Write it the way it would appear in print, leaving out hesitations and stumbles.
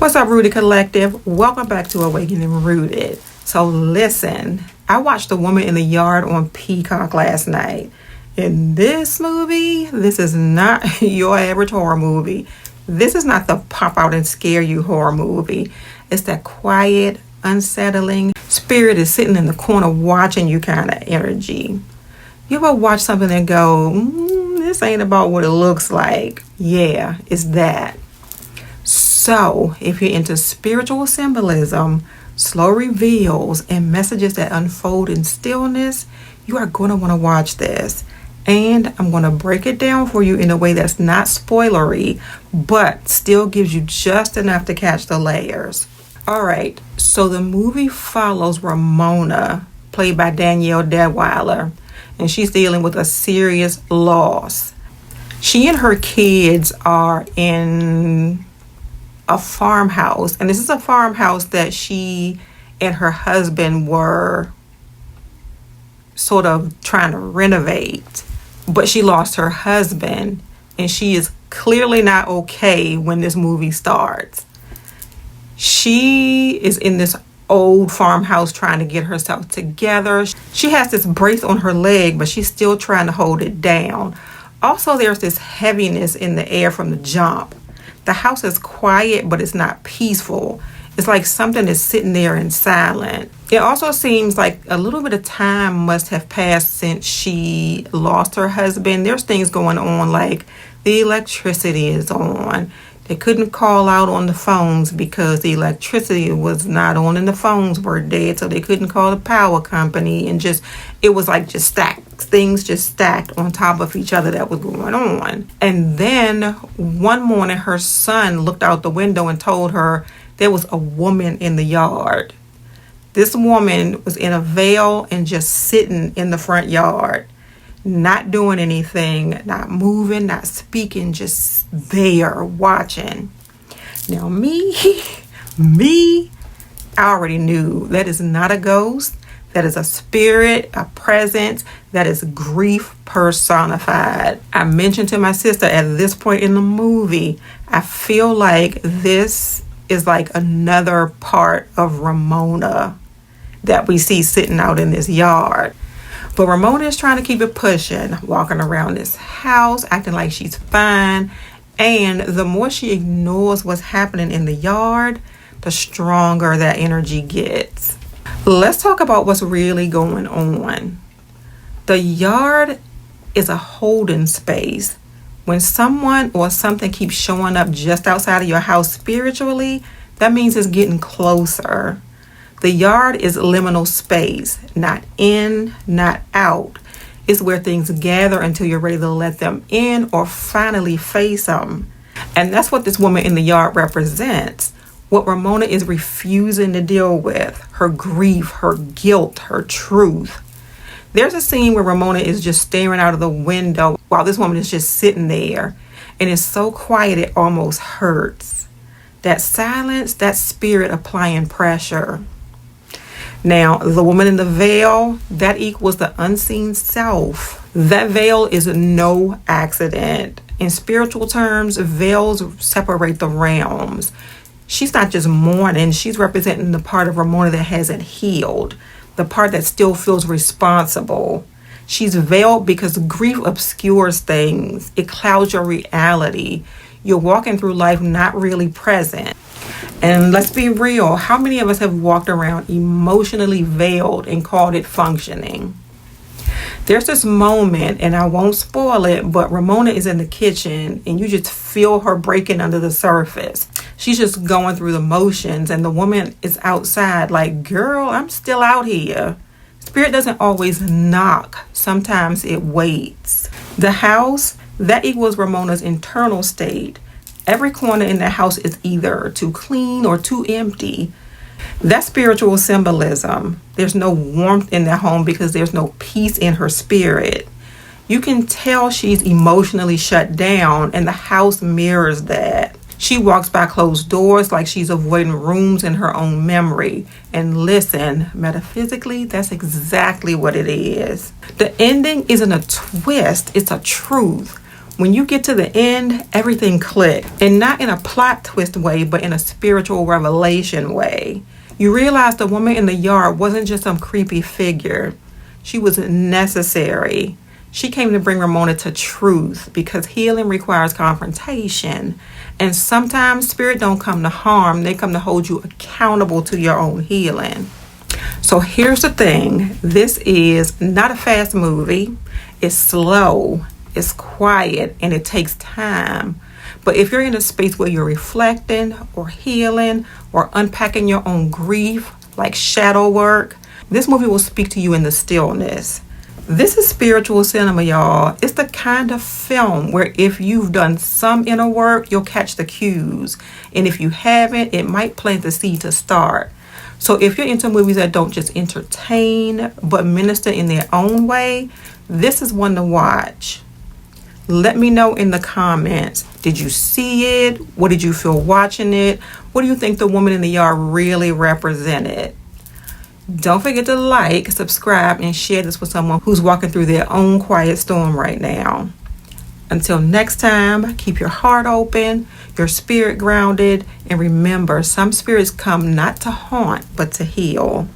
What's up, Rooted Collective? Welcome back to Awakening Rooted. So listen, I watched The Woman in the Yard on Peacock last night. In this movie, this is not your average horror movie. This is not the pop out and scare you horror movie. It's that quiet, unsettling, spirit is sitting in the corner watching you kind of energy. You ever watch something and go, this ain't about what it looks like? Yeah, it's that. So, if you're into spiritual symbolism, slow reveals, and messages that unfold in stillness, you are going to want to watch this. And I'm going to break it down for you in a way that's not spoilery, but still gives you just enough to catch the layers. Alright, so the movie follows Ramona, played by Danielle Deadwyler, and she's dealing with a serious loss. She and her kids are in a farmhouse, and this is a farmhouse that she and her husband were sort of trying to renovate, but she lost her husband, and she is clearly not okay when this movie starts. She is in this old farmhouse trying to get herself together. She has this brace on her leg, but she's still trying to hold it down. Also, there's this heaviness in the air from the jump. The house is quiet, but it's not peaceful. It's like something is sitting there in silence. It also seems like a little bit of time must have passed since she lost her husband. There's things going on like the electricity is on. They couldn't call out on the phones because the electricity was not on and the phones were dead, so they couldn't call the power company, and it was like just stacked. Things just stacked on top of each other that was going on. And then one morning her son looked out the window and told her there was a woman in the yard. This woman was in a veil and just sitting in the front yard, not doing anything, not moving, not speaking, just there watching. Now me, I already knew that is not a ghost. That is a spirit, a presence, that is grief personified. I mentioned to my sister at this point in the movie, I feel like this is like another part of Ramona that we see sitting out in this yard. But Ramona is trying to keep it pushing, walking around this house, acting like she's fine. And the more she ignores what's happening in the yard, the stronger that energy gets. Let's talk about what's really going on. The yard is a holding space. When someone or something keeps showing up just outside of your house spiritually, that means it's getting closer. The yard is liminal space, not in, not out. It's where things gather until you're ready to let them in or finally face them. And that's what this woman in the yard represents. What Ramona is refusing to deal with, her grief, her guilt, her truth. There's a scene where Ramona is just staring out of the window while this woman is just sitting there. And it's so quiet it almost hurts. That silence, that spirit applying pressure. Now, the woman in the veil, that equals the unseen self. That veil is no accident. In spiritual terms, veils separate the realms. She's not just mourning, she's representing the part of Ramona that hasn't healed, the part that still feels responsible. She's veiled because grief obscures things. It clouds your reality. You're walking through life not really present. And let's be real, how many of us have walked around emotionally veiled and called it functioning? There's this moment, and I won't spoil it, but Ramona is in the kitchen and you just feel her breaking under the surface. She's just going through the motions, and the woman is outside like, girl, I'm still out here. Spirit doesn't always knock. Sometimes it waits. The house, that equals Ramona's internal state. Every corner in the house is either too clean or too empty. That's spiritual symbolism. There's no warmth in the home because there's no peace in her spirit. You can tell she's emotionally shut down, and the house mirrors that. She walks by closed doors like she's avoiding rooms in her own memory. And listen, metaphysically, that's exactly what it is. The ending isn't a twist, it's a truth. When you get to the end, everything clicked. And not in a plot twist way, but in a spiritual revelation way. You realize the woman in the yard wasn't just some creepy figure. She was necessary. She came to bring Ramona to truth, because healing requires confrontation. And sometimes spirit don't come to harm. They come to hold you accountable to your own healing. So here's the thing. This is not a fast movie. It's slow. It's quiet. And it takes time. But if you're in a space where you're reflecting or healing or unpacking your own grief, like shadow work, this movie will speak to you in the stillness. This is spiritual cinema, y'all. It's the kind of film where if you've done some inner work, you'll catch the cues. And if you haven't, it might plant the seed to start. So if you're into movies that don't just entertain, but minister in their own way, this is one to watch. Let me know in the comments. Did you see it? What did you feel watching it? What do you think the woman in the yard really represented? Don't forget to like, subscribe, and share this with someone who's walking through their own quiet storm right now. Until next time, keep your heart open, your spirit grounded, and remember, some spirits come not to haunt, but to heal.